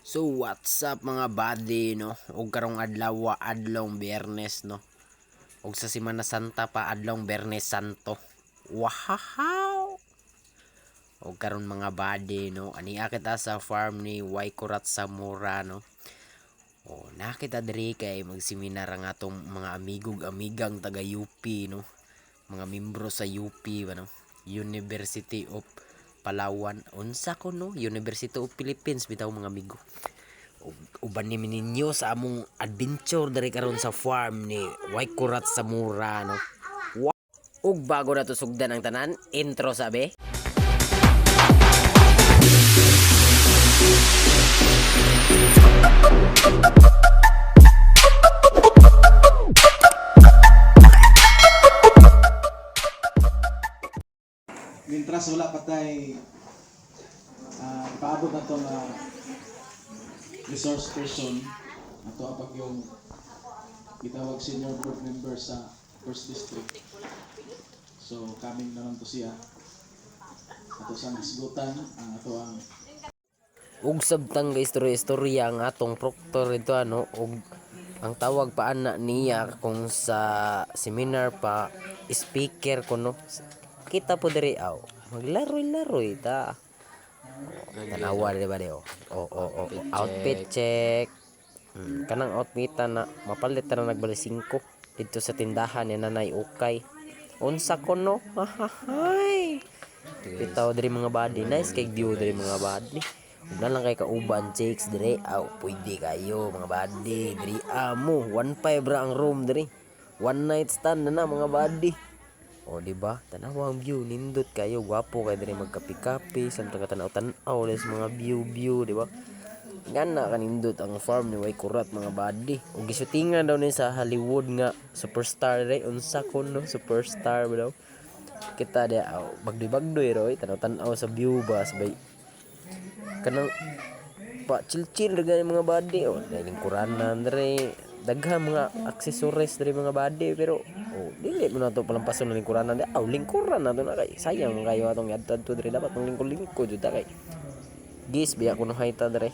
So what's up mga buddy no? Og karong adlaw adlong Biyernes no. Og sa Semana Santa pa adlong Biyernes Santo. Wahahaw. Og karon mga buddy no, ania kita sa farm ni Waikurat Samura no. O nakita diri kay magseminar ang atong mga amigog amigang taga UP no. Mga membro sa UP ba no. University of Palawan. Unsa ko no? University of Philippines bitaw mga amigo. Uban ni ninyo sa among adventure dari karon sa farm ni Waikurat Samura no. Ug bago na to sugdan ang tanan, intro sabi. Mintras wala pa tay paabot na to na resource person ato apag yung gitawag senior board member sa first district. So coming na lang to siya ato sang isgutan ang ato ang Ug sabtang istorya ang atong proctor ito ano ug ang tawag pa ana niya kung sa seminar pa speaker ko no. Kita po diri aw. Maglaroy-laroy ta. Tanawa di ba dio? O. Outfit check. Kanang outfit na mapalit na nagbali 5 dito sa tindahan ni Nanay Ukay. Unsa ko no? Hahahay. Bitaw diri mga body, nice kay view diri mga body. Ug na lang kay kauban chicks diri, aw pwede kayo mga body. Diri amo 1.5 ra ang room diri. One night stand na mga body. O di ba? Tanawa ang view, nindot kayo, gwapo kay diri magkapi-kapi, samtang katanaw-tanaw les mga view, di ba? Ngana kanindot ang farm ni Waikurat mga body. Ug gisutingan daw ni sa Hollywood nga superstar diri, unsa kuno superstar ba daw. Kita dia bagdoy-bagdoy roy, tanaw-tanaw sa view ba sabay kanang pa chill-chill ra mga body o lingkuranan diri daghan mga accessories diri mga body pero dili mo na to palampason ng lingkuranan di lingkuran na to na kay sayang kayo atong yadtad to diri dapat ng lingkod jud ta kay gis biya kuno hayta diri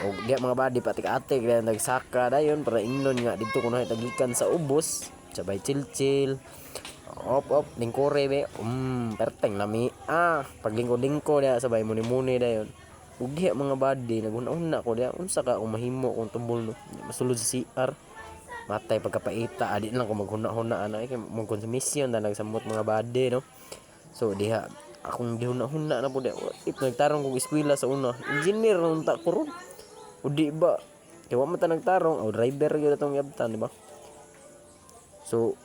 o diya mga body pati ka-ate kaya nagsaka dayon para ingnon nga dito kuno hayta gikan sa ubos sabay chill-chill op lingkore be perteng nami paglingkod-lingkod ya sabay muni-muni dayon ughi mga body naguna-una ko dia unsa ka kung mahimo kung tumbol no masulod sa CR matay pagkapaita adi lang ko maghuna-huna ana kay mong konsumisyon na nagsamot mga body no so diha akong gihuna-huna na po dia if nagtarong kog eskwela sa una engineer unta ko ron o di ba kay wa man ta nagtarong driver gyud atong yabtan di ba so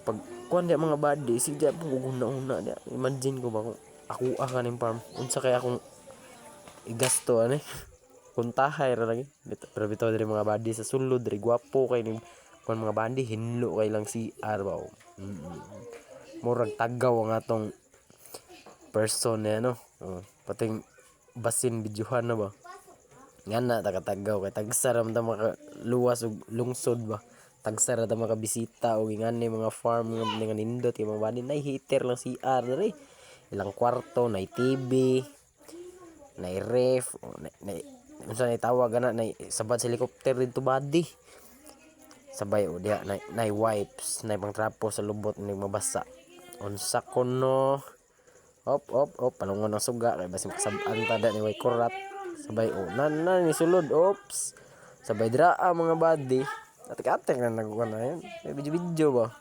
pag kuan dia mga body sigya po guguna-huna dia imagine ko ba kung ako kaning farm unsa kay akong igasto ani kuntahay ra lagi pero bitaw diri mga body sa sulod diri gwapo kay ni kun mga body hinlo kay lang si Arbaw murag tagaw ang atong person ni ano pating basin bidyuhan na ba ngana tagatagaw kay tagsara man ta maka luwas ug lungsod ba tagsara ta maka bisita og ingani mga farm nga nindot kay mga body nay heater lang si diri ilang kwarto nay TV nay ref unsa nay tawag ana nay sabad sa helicopter dito body sabay diha nay wipes nay pang trapo sa lubot ning mabasa unsa kuno op palungon ang suga kay basi makasab-an tada ni Waikurat sabay nan ni sulod ops sabay draa mga body atik-atik na nagkuan na yun may video ba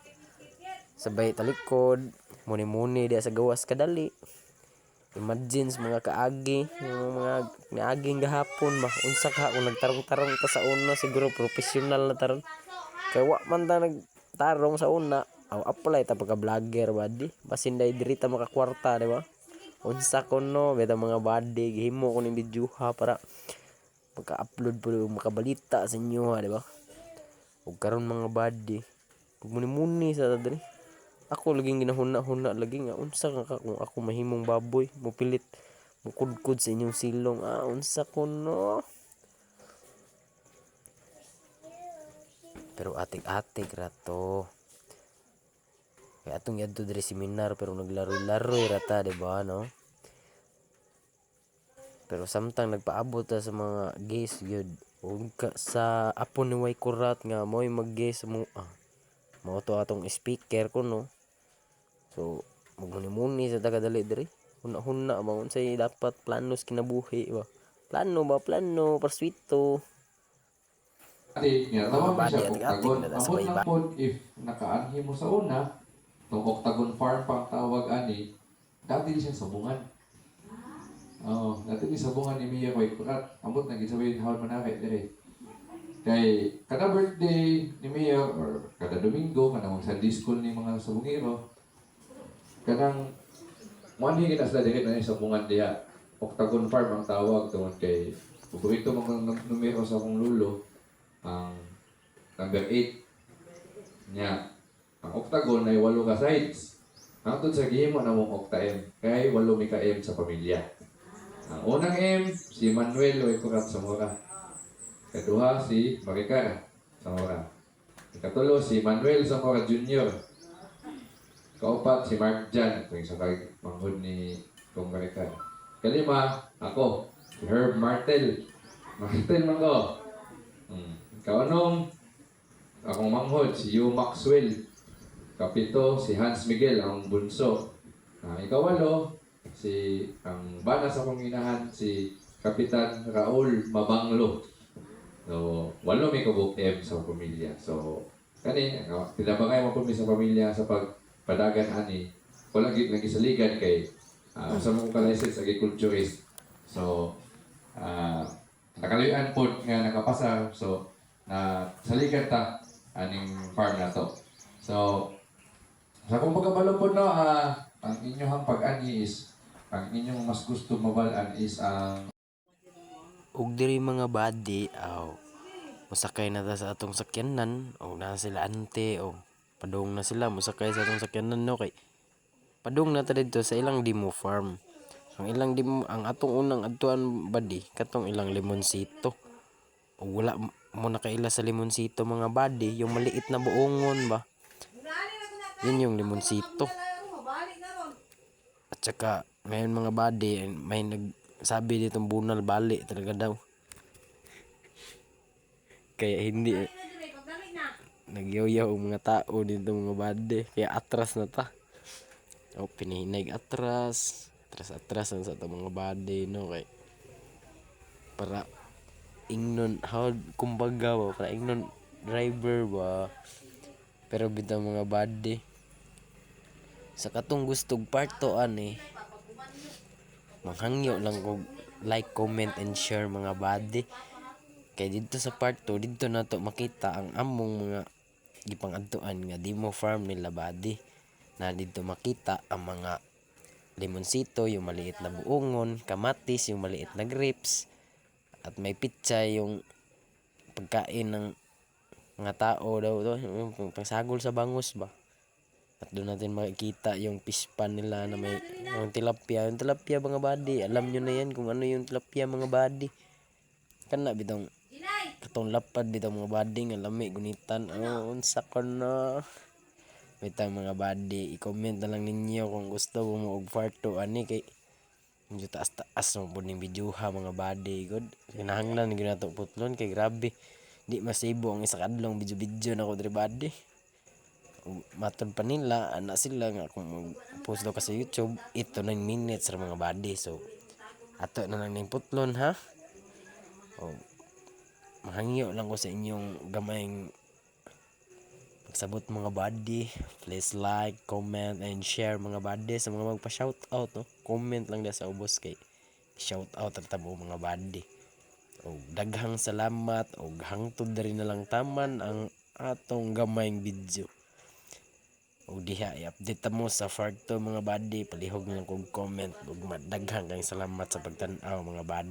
sabay talikod muni-muni diha sa gawas kadali imagine mga kaagi yung mga niaging gahapon ba unsa ka kung nagtarong-tarong ta sa una siguro professional na taron kay wa man ta nagtarong sa una apply ta pagka vlogger badi basin dai diri ta makakwarta di ba unsa kuno beta mga badi gihimo ko ning video ha para pagka-upload po makabalita sa inyo ha di ba ug karon mga badi ug muni-muni sa diri ako laging ginahuna-huna lagi nga unsa ka kung ako mahimong baboy mupilit mukudkod sa inyong silong unsa kuno pero atik-atik ra to kay atong yadto diri seminar pero naglaroy-laroy ra ta di ba no Pero samtang nagpaabot ta sa mga gays gyud ug sa apo ni Way Kurat nga mo'y mag-gays mo mao to atong speaker kuno. So magmuni-muni sa tagadali diri. Huna-huna ba unsay dapat planos kinabuhi ba. Plano perswito. Ati, nga Mga tawag mo body siya atik-atik octagon. na ta sa Ambot lang bayba. po if nakaanhi mo sa una, itong octagon farm pang tawag ani, dati di siya sabungan. Oo, dati di sabungan ni Mia Way Kurat. Ambot na gisabihin hawal manakit dire. Kay kada birthday ni Mia or kada Domingo, kada mag Sunday school ni mga sabungero, kanang muanhi kita sila dili na yung sabungan diya. Octagon farm ang tawag tungod kay paborito mga numero sa akong lulo ang number 8 niya. Ang octagon ay 8 ka sides. Ang tod sa gihimo na mong octa-M kay 8 mi ka M sa pamilya. Ang unang M si Manuel Way Kurat Zamora. Kaduha si Maricar Zamora. Ikatulo si Manuel Zamora Jr. Kaupat si Mark Jan, kung isa kay manghod ni Kong Maricar. Kalima, ako, si Herb Martel. Martel man ko. Kaunong, akong manghod, si Hugh Maxwell. Kapito, si Hans Miguel, ang bunso. Ikawalo, si ang bana sa akong inahan, si Kapitan Raul Mabanglo. So, walo may kabuk M sa pamilya. So, kani, tinabangay mo po sa pamilya sa pagpadagan ani. Wala gid lagi saligan kay sa mga ka-license agriculturist. So, nakaluyan po nga nakapasa. So, na saligan ta aning farm na to. So, sa kung pagkabalo po no, ang inyong pag-ani is, ang inyong mas gusto mabalaan is ang Ug diri mga body musakay na ta sa atong sakyanan o na sila ante o padung na sila musakay sa atong sakyanan no kay padung na ta didto sa ilang demo farm. Ang atong unang adtuan body katong ilang limonsito. O wala mo na kaila sa limonsito mga body, yung maliit na buongon ba. Yun yung limonsito. At saka ngayon mga body may nagsabi ditong bunal bali talaga daw. Kaya hindi nagyoyaw ang mga tao dito mga body. Kaya atras na ta. O pinihinag atras ang sa itong mga body no kay para ingnon how kumbaga ba para ingnon driver ba pero bitaw mga body sa katong gustong parto ani manghangyo lang kog like, comment and share mga body kay dito sa part 2 dito na to makita ang among mga gipang-adtuan nga demo farm nila body na dito makita ang mga limonsito, yung maliit na buongon, kamatis, yung maliit na grapes, at may pitsa yung pagkain ng mga tao daw to, yung pangsagol sa bangus ba. At doon natin makikita yung fish pan nila na may yung tilapia mga body. Alam nyo na yan kung ano yung tilapia mga body. Kana bitong katong lapad bitong mga body nga lami gunitan. Unsa ko na. Bitang mga body, i-comment na lang ninyo kung gusto mo og part 2 ani kay medyo taas mo po ning video ha mga body god. Kinahanglan gyud nato putlon kay grabe. Di masibo ang isa kadlong video na ko diri body. Matod pa nila ana sila nga kung mag-post daw ka sa YouTube 8 to 9 minutes ra mga body. So ato na lang ning putlon ha. Mahangyo lang ko sa inyong gamayng pagsabot mga body. Please like, comment, and share mga body. Sa mga magpa-shoutout, no? Comment lang na sa ubos kay shoutout at tabo mga body. O daghang salamat o hangtod na rin na lang taman ang atong gamayng video. O diha i-update mo sa part 2 mga body. Palihog lang kong comment. O daghang kang salamat sa pagtanaw mga body.